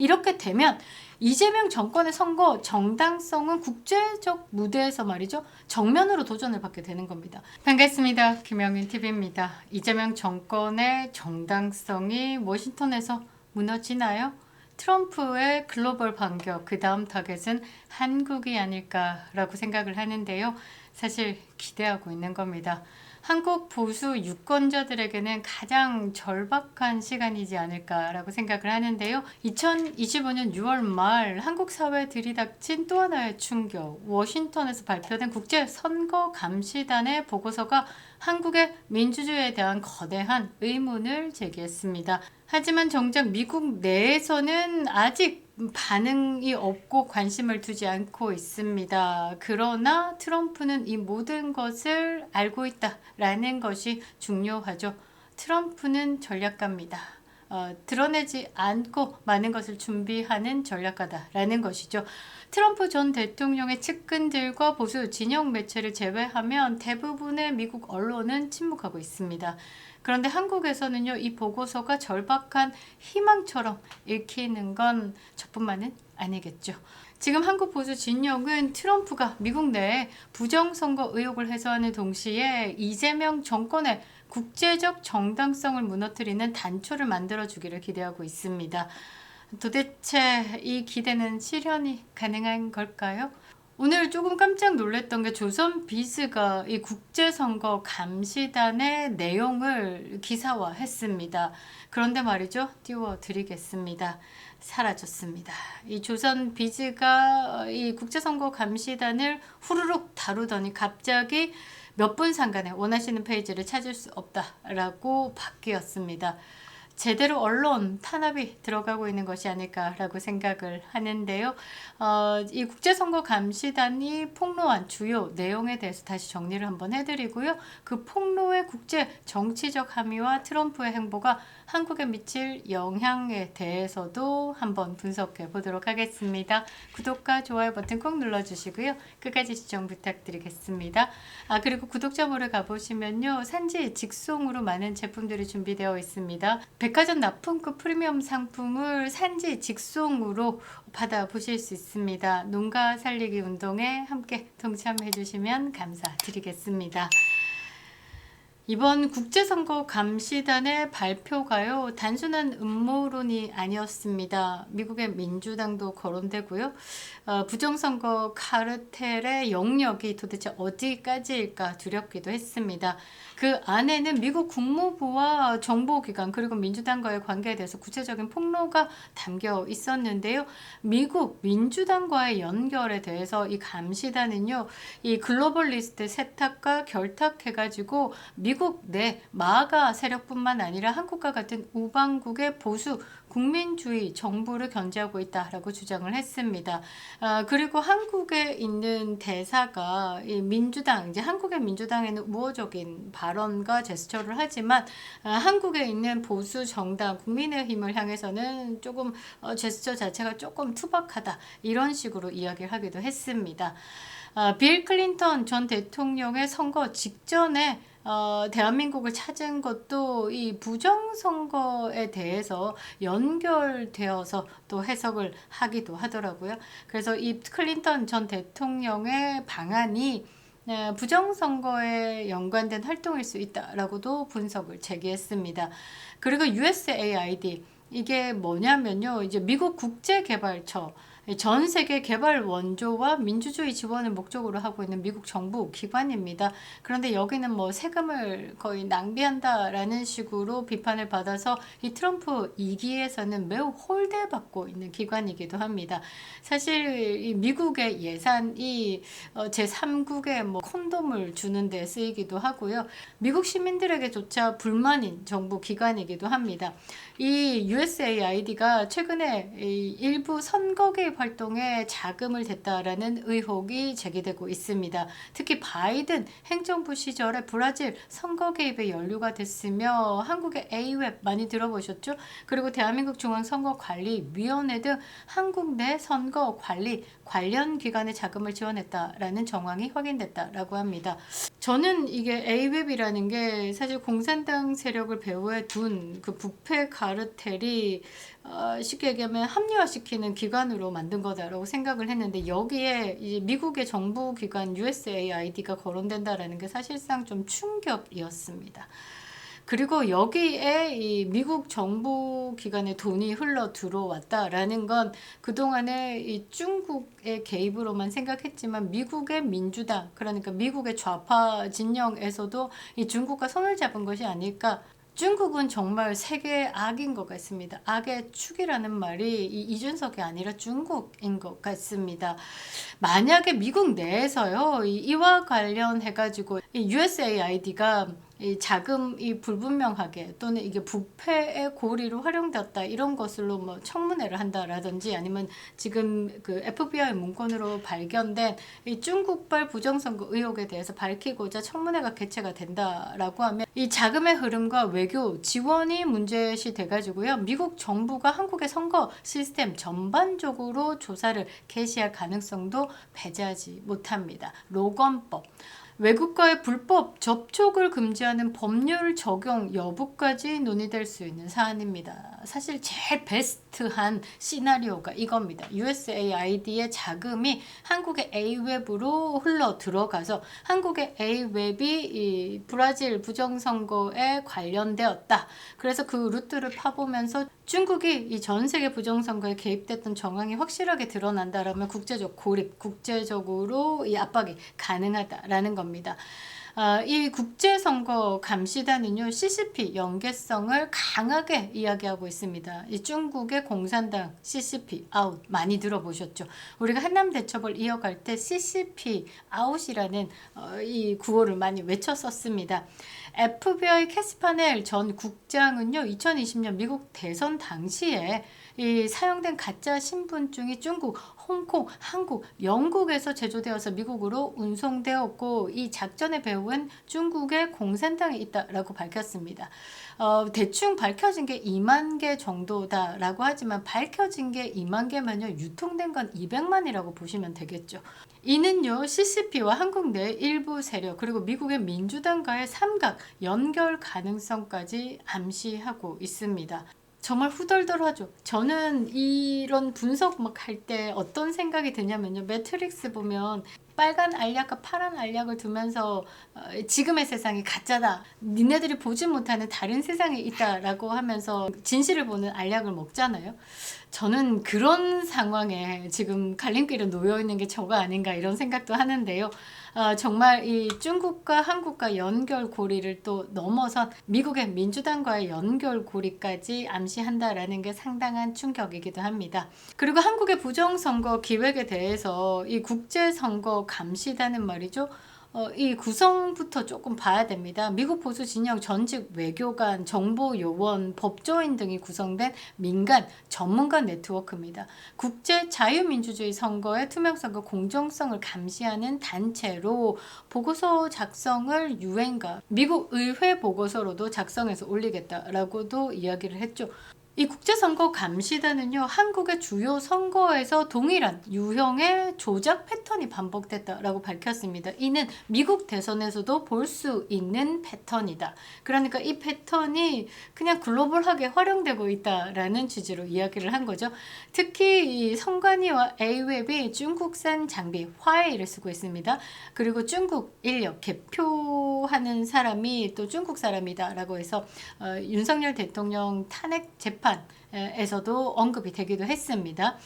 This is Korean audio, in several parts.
이렇게 되면 이재명 정권의 선거 정당성은 국제적 무대에서 말이죠. 정면으로 도전을 받게 되는 겁니다. 반갑습니다. 김영윤TV입니다. 이재명 정권의 정당성이 워싱턴에서 무너지나요? 트럼프의 글로벌 반격, 그 다음 타겟은 한국이 아닐까라고 생각을 하는데요. 사실 기대하고 있는 겁니다. 한국 보수 유권자들에게는 가장 절박한 시간이지 않을까라고 생각을 하는데요. 2025년 6월 말 한국 사회에 들이닥친 또 하나의 충격, 워싱턴에서 발표된 국제선거감시단의 보고서가 한국의 민주주의에 대한 거대한 의문을 제기했습니다. 하지만 정작 미국 내에서는 아직 반응이 없고 관심을 두지 않고 있습니다. 그러나 트럼프는 이 모든 것을 알고 있다라는 것이 중요하죠. 트럼프는 전략가입니다. 드러내지 않고 많은 것을 준비하는 전략가다라는 것이죠. 트럼프 전 대통령의 측근들과 보수 진영 매체를 제외하면 대부분의 미국 언론은 침묵하고 있습니다. 그런데 한국에서는요, 이 보고서가 절박한 희망처럼 읽히는 건 저뿐만은 아니겠죠. 지금 한국 보수 진영은 트럼프가 미국 내에 부정선거 의혹을 해소하는 동시에 이재명 정권의 국제적 정당성을 무너뜨리는 단초를 만들어주기를 기대하고 있습니다. 도대체 이 기대는 실현이 가능한 걸까요? 오늘 조금 깜짝 놀랐던 게 조선비즈가 이 국제선거 감시단의 내용을 기사화했습니다. 그런데 말이죠, 띄워드리겠습니다. 사라졌습니다. 이 조선비즈가 이 국제선거 감시단을 후루룩 다루더니 갑자기 몇 분 상간에 원하시는 페이지를 찾을 수 없다라고 바뀌었습니다. 제대로 언론 탄압이 들어가고 있는 것이 아닐까라고 생각을 하는데요. 이 국제선거감시단이 폭로한 주요 내용에 대해서 다시 정리를 한번 해드리고요. 그 폭로의 국제 정치적 함의와 트럼프의 행보가 한국에 미칠 영향에 대해서도 한번 분석해 보도록 하겠습니다. 구독과 좋아요 버튼 꼭 눌러주시고요. 끝까지 시청 부탁드리겠습니다. 그리고 구독자몰에 가보시면요. 산지 직송으로 많은 제품들이 준비되어 있습니다. 백화점 납품급 프리미엄 상품을 산지 직송으로 받아보실 수 있습니다. 농가 살리기 운동에 함께 동참해 주시면 감사드리겠습니다. 이번 국제선거 감시단의 발표가요, 단순한 음모론이 아니었습니다. 미국의 민주당도 거론되고요. 부정선거 카르텔의 영역이 도대체 어디까지일까 두렵기도 했습니다. 그 안에는 미국 국무부와 정보기관 그리고 민주당과의 관계에 대해서 구체적인 폭로가 담겨 있었는데요. 미국 민주당과의 연결에 대해서 이 감시단은요, 이 글로벌리스트 세탁과 결탁해가지고 미국 내 마가 세력뿐만 아니라 한국과 같은 우방국의 보수 국민주의 정부를 견제하고 있다라고 주장을 했습니다. 그리고 한국에 있는 대사가 이 민주당, 이제 한국의 민주당에는 우호적인 발언과 제스처를 하지만 한국에 있는 보수 정당 국민의힘을 향해서는 조금 제스처 자체가 조금 투박하다 이런 식으로 이야기를 하기도 했습니다. 빌 클린턴 전 대통령의 선거 직전에 대한민국을 찾은 것도 이 부정선거에 대해서 연결되어서 또 해석을 하기도 하더라고요. 그래서 이 클린턴 전 대통령의 방안이 부정선거에 연관된 활동일 수 있다라고도 분석을 제기했습니다. 그리고 USAID 이게 뭐냐면요, 이제 미국 국제개발처, 전 세계 개발 원조와 민주주의 지원을 목적으로 하고 있는 미국 정부 기관입니다. 그런데 여기는 뭐 세금을 거의 낭비한다라는 식으로 비판을 받아서 이 트럼프 2기에서는 매우 홀대받고 있는 기관이기도 합니다. 사실 이 미국의 예산이 제3국에 뭐 콘돔을 주는 데 쓰이기도 하고요. 미국 시민들에게조차 불만인 정부 기관이기도 합니다. 이 USAID가 최근에 일부 선거 개입 개입 활동에 자금을 댔다라는 의혹이 제기되고 있습니다. 특히 바이든 행정부 시절에 브라질 선거 개입에 연루가 됐으며 한국의 A웹 많이 들어보셨죠? 그리고 대한민국 중앙선거관리위원회 등 한국 내 선거 관리 관련 기관에 자금을 지원했다라는 정황이 확인됐다라고 합니다. 저는 이게 A웹이라는 게 사실 공산당 세력을 배후에 둔 그 부패 카르텔이 쉽게 얘기하면 합리화시키는 기관으로 만든 거다라고 생각을 했는데, 여기에 이제 미국의 정부 기관 USAID가 거론된다라는 게 사실상 좀 충격이었습니다. 그리고 여기에 이 미국 정부 기관의 돈이 흘러 들어왔다라는 건 그동안에 이 중국의 개입으로만 생각했지만 미국의 민주당, 그러니까 미국의 좌파 진영에서도 이 중국과 손을 잡은 것이 아닐까. 중국은 정말 세계의 악인 것 같습니다. 악의 축이라는 말이 이준석이 아니라 중국인 것 같습니다. 만약에 미국 내에서요, 이와 관련해가지고 USAID가 이 자금이 불분명하게 또는 이게 부패의 고리로 활용되었다 이런 것으로 뭐 청문회를 한다라든지, 아니면 지금 그 FBI 문건으로 발견된 이 중국발 부정선거 의혹에 대해서 밝히고자 청문회가 개최가 된다라고 하면 이 자금의 흐름과 외교 지원이 문제시 돼가지고요, 미국 정부가 한국의 선거 시스템 전반적으로 조사를 개시할 가능성도 배제하지 못합니다. 로건법, 외국과의 불법 접촉을 금지하는 법률 적용 여부까지 논의될 수 있는 사안입니다. 사실 제일 베스트한 시나리오가 이겁니다. USAID의 자금이 한국의 A웹으로 흘러 들어가서 한국의 A웹이 이 브라질 부정선거에 관련되었다. 그래서 그 루트를 파보면서 중국이 이 전 세계 부정선거에 개입됐던 정황이 확실하게 드러난다라면 국제적 고립, 국제적으로 이 압박이 가능하다라는 겁니다. 이 국제선거 감시단은요, CCP 연계성을 강하게 이야기하고 있습니다. 이 중국의 공산당 CCP 아웃 많이 들어보셨죠? 우리가 한남 대첩을 이어갈 때 CCP 아웃이라는 이 구호를 많이 외쳤었습니다. FBI 캐스파넬 전 국장은요, 2020년 미국 대선 당시에 이 사용된 가짜 신분증이 중국, 홍콩, 한국, 영국에서 제조되어서 미국으로 운송되었고 이 작전의 배후엔 중국의 공산당이 있다라고 밝혔습니다. 대충 밝혀진 게 2만 개 정도다라고 하지만 밝혀진 게 2만 개면요, 유통된 건 200만이라고 보시면 되겠죠. 이는요, CCP와 한국 내 일부 세력 그리고 미국의 민주당과의 삼각 연결 가능성까지 암시하고 있습니다. 정말 후덜덜하죠. 저는 이런 분석 막 할 때 어떤 생각이 드냐면요, 매트릭스 보면 빨간 알약과 파란 알약을 두면서 지금의 세상이 가짜다, 니네들이 보지 못하는 다른 세상이 있다라고 하면서 진실을 보는 알약을 먹잖아요. 저는 그런 상황에 지금 갈림길에 놓여 있는 게 저가 아닌가 이런 생각도 하는데요. 정말 이 중국과 한국과 연결고리를 또 넘어선 미국의 민주당과의 연결고리까지 암시한다라는 게 상당한 충격이기도 합니다. 그리고 한국의 부정선거 기획에 대해서 이 국제선거 감시단은 말이죠, 이 구성부터 조금 봐야 됩니다. 미국 보수 진영 전직 외교관, 정보요원, 법조인 등이 구성된 민간 전문가 네트워크입니다. 국제 자유민주주의 선거의 투명성과 공정성을 감시하는 단체로 보고서 작성을 유엔과 미국 의회 보고서로도 작성해서 올리겠다라고도 이야기를 했죠. 이 국제선거 감시단은요, 한국의 주요 선거에서 동일한 유형의 조작 패턴이 반복됐다라고 밝혔습니다. 이는 미국 대선에서도 볼 수 있는 패턴이다. 그러니까 이 패턴이 그냥 글로벌하게 활용되고 있다라는 취지로 이야기를 한 거죠. 특히 이 선관위와 A웹이 중국산 장비 화웨이를 쓰고 있습니다. 그리고 중국 인력 개표하는 사람이 또 중국 사람이다라고 해서 윤석열 대통령 탄핵 재판에서도 언급이 되기도 했습니다.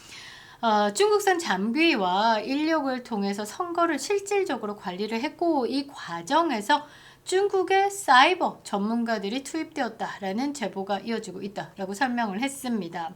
중국산 장비와 인력을 통해서 선거를 실질적으로 관리를 했고 이 과정에서 중국의 사이버 전문가들이 투입되었다라는 제보가 이어지고 있다라고 설명을 했습니다.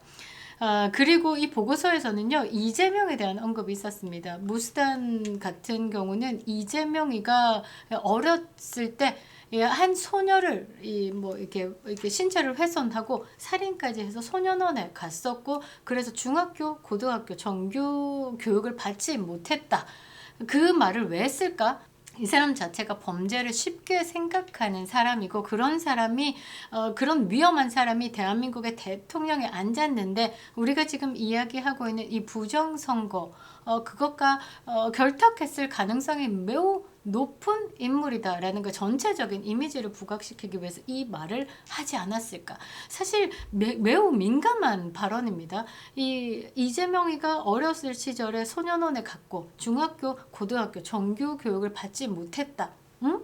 그리고 이 보고서에서는요, 이재명에 대한 언급이 있었습니다. 무스단 같은 경우는 이재명이가 어렸을 때 한 소녀를 이렇게 신체를 훼손하고 살인까지 해서 소년원에 갔었고, 그래서 중학교, 고등학교 정규 교육을 받지 못했다. 그 말을 왜 했을까? 이 사람 자체가 범죄를 쉽게 생각하는 사람이고, 그런 사람이 그런 위험한 사람이 대한민국의 대통령에 앉았는데, 우리가 지금 이야기하고 있는 이 부정선거 그것과 결탁했을 가능성이 매우 높은 인물이다라는 그 전체적인 이미지를 부각시키기 위해서 이 말을 하지 않았을까. 사실 매우 민감한 발언입니다. 이재명이가 어렸을 시절에 소년원에 갔고 중학교, 고등학교 정규 교육을 받지 못했다. 응?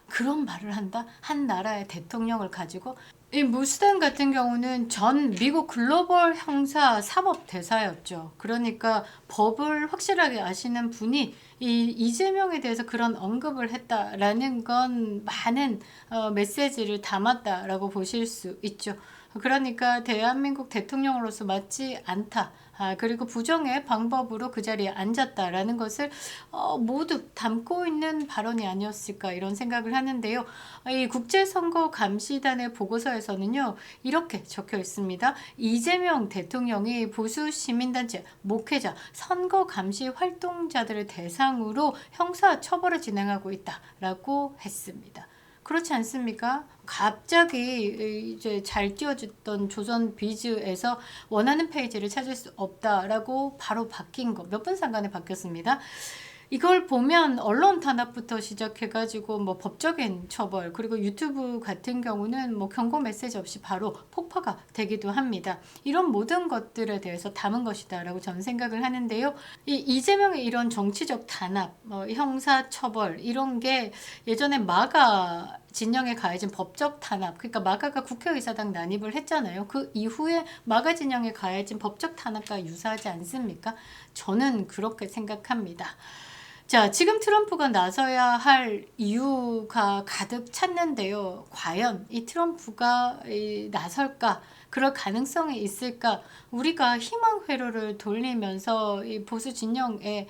그런 말을 한다? 한 나라의 대통령을 가지고. 이 무스단 같은 경우는 전 미국 글로벌 형사 사법 대사였죠. 그러니까 법을 확실하게 아시는 분이 이 이재명에 대해서 그런 언급을 했다라는 건 많은 메시지를 담았다라고 보실 수 있죠. 그러니까 대한민국 대통령으로서 맞지 않다. 그리고 부정의 방법으로 그 자리에 앉았다라는 것을 모두 담고 있는 발언이 아니었을까, 이런 생각을 하는데요. 이 국제선거감시단의 보고서에서는요, 이렇게 적혀 있습니다. 이재명 대통령이 보수 시민단체, 목회자, 선거감시 활동자들을 대상으로 형사처벌을 진행하고 있다라고 했습니다. 그렇지 않습니까? 갑자기 이제 잘 띄워줬던 조선 비즈에서 원하는 페이지를 찾을 수 없다라고 바로 바뀐 거, 몇 분 상간에 바뀌었습니다. 이걸 보면 언론 탄압부터 시작해가지고 뭐 법적인 처벌, 그리고 유튜브 같은 경우는 뭐 경고 메시지 없이 바로 폭파가 되기도 합니다. 이런 모든 것들에 대해서 담은 것이다라고 저는 생각을 하는데요. 이재명의 이런 정치적 탄압, 형사 처벌, 이런 게 예전에 마가 진영에 가해진 법적 탄압, 그러니까 마가가 국회의사당 난입을 했잖아요. 그 이후에 마가 진영에 가해진 법적 탄압과 유사하지 않습니까? 저는 그렇게 생각합니다. 자, 지금 트럼프가 나서야 할 이유가 가득 찼는데요. 과연 이 트럼프가 나설까? 그럴 가능성이 있을까? 우리가 희망 회로를 돌리면서 이 보수 진영에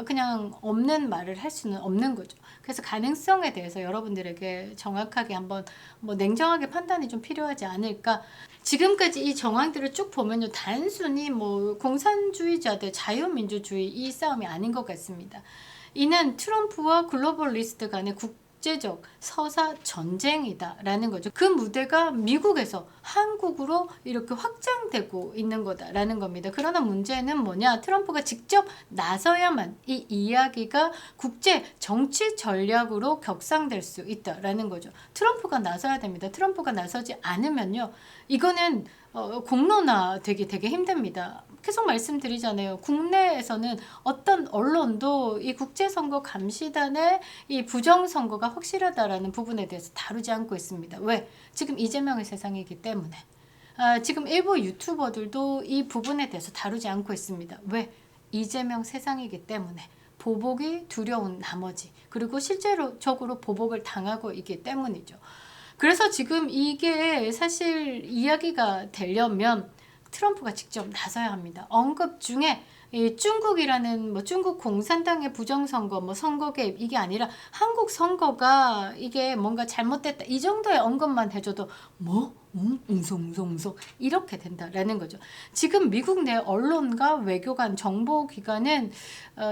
그냥 없는 말을 할 수는 없는 거죠. 그래서 가능성에 대해서 여러분들에게 정확하게 한번 냉정하게 판단이 좀 필요하지 않을까? 지금까지 이 정황들을 쭉 보면요, 단순히 공산주의자들, 자유민주주의 이 싸움이 아닌 것 같습니다. 이는 트럼프와 글로벌리스트 간의 국제적 서사 전쟁이다라는 거죠. 그 무대가 미국에서 한국으로 이렇게 확장되고 있는 거다라는 겁니다. 그러나 문제는 뭐냐? 트럼프가 직접 나서야만 이 이야기가 국제 정치 전략으로 격상될 수 있다라는 거죠. 트럼프가 나서야 됩니다. 트럼프가 나서지 않으면요, 이거는 공론화 되기 되게 힘듭니다. 계속 말씀드리잖아요. 국내에서는 어떤 언론도 이 국제선거 감시단의 이 부정선거가 확실하다라는 부분에 대해서 다루지 않고 있습니다. 왜? 지금 이재명의 세상이기 때문에. 지금 일부 유튜버들도 이 부분에 대해서 다루지 않고 있습니다. 왜? 이재명 세상이기 때문에. 보복이 두려운 나머지, 그리고 실제적으로 보복을 당하고 있기 때문이죠. 그래서 지금 이게 사실 이야기가 되려면 트럼프가 직접 나서야 합니다. 언급 중에 중국이라는 중국 공산당의 부정선거, 선거 개입, 이게 아니라 한국 선거가 이게 뭔가 잘못됐다, 이 정도의 언급만 해줘도 웅성웅성 이렇게 된다라는 거죠. 지금 미국 내 언론과 외교관, 정보기관은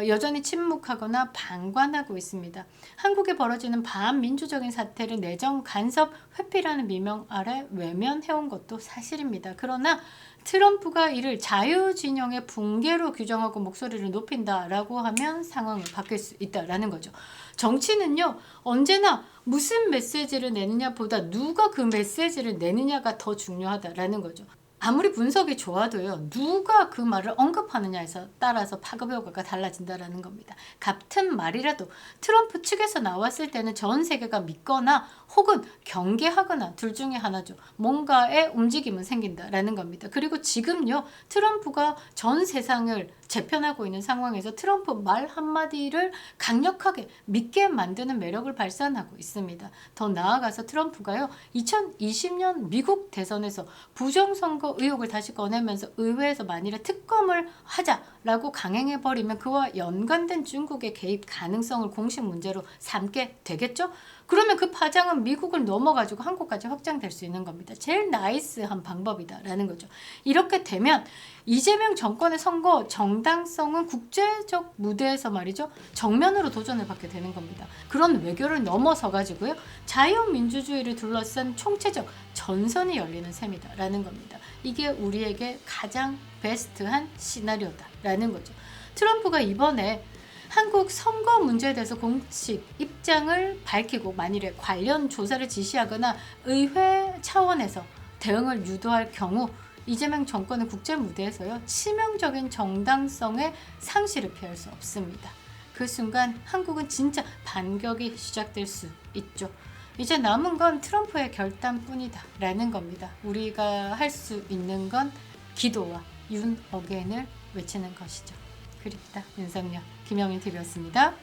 여전히 침묵하거나 방관하고 있습니다. 한국에 벌어지는 반민주적인 사태를 내정 간섭 회피라는 미명 아래 외면해온 것도 사실입니다. 그러나 트럼프가 이를 자유진영의 붕괴로 규정하고 목소리를 높인다라고 하면 상황을 바뀔 수 있다라는 거죠. 정치는요, 언제나 무슨 메시지를 내느냐보다 누가 그 메시지를 내느냐가 더 중요하다라는 거죠. 아무리 분석이 좋아도요, 누가 그 말을 언급하느냐에서 따라서 파급 효과가 달라진다라는 겁니다. 같은 말이라도 트럼프 측에서 나왔을 때는 전 세계가 믿거나 혹은 경계하거나 둘 중에 하나죠. 뭔가의 움직임은 생긴다라는 겁니다. 그리고 지금요, 트럼프가 전 세상을 재편하고 있는 상황에서 트럼프 말 한마디를 강력하게 믿게 만드는 매력을 발산하고 있습니다. 더 나아가서 트럼프가요, 2020년 미국 대선에서 부정선거 의혹을 다시 꺼내면서 의회에서 만일에 특검을 하자라고 강행해버리면 그와 연관된 중국의 개입 가능성을 공식 문제로 삼게 되겠죠? 그러면 그 파장은 미국을 넘어가지고 한국까지 확장될 수 있는 겁니다. 제일 나이스한 방법이다라는 거죠. 이렇게 되면 이재명 정권의 선거 정당성은 국제적 무대에서 말이죠. 정면으로 도전을 받게 되는 겁니다. 그런 외교를 넘어서 가지고요. 자유민주주의를 둘러싼 총체적 전선이 열리는 셈이다라는 겁니다. 이게 우리에게 가장 베스트한 시나리오다라는 거죠. 트럼프가 이번에 한국 선거 문제에 대해서 공식 입장을 밝히고 만일에 관련 조사를 지시하거나 의회 차원에서 대응을 유도할 경우 이재명 정권의 국제 무대에서요 치명적인 정당성의 상실을 피할 수 없습니다. 그 순간 한국은 진짜 반격이 시작될 수 있죠. 이제 남은 건 트럼프의 결단뿐이다 라는 겁니다. 우리가 할 수 있는 건 기도와 윤 어게인을 외치는 것이죠. 그립다 윤석열, 김영민 TV였습니다.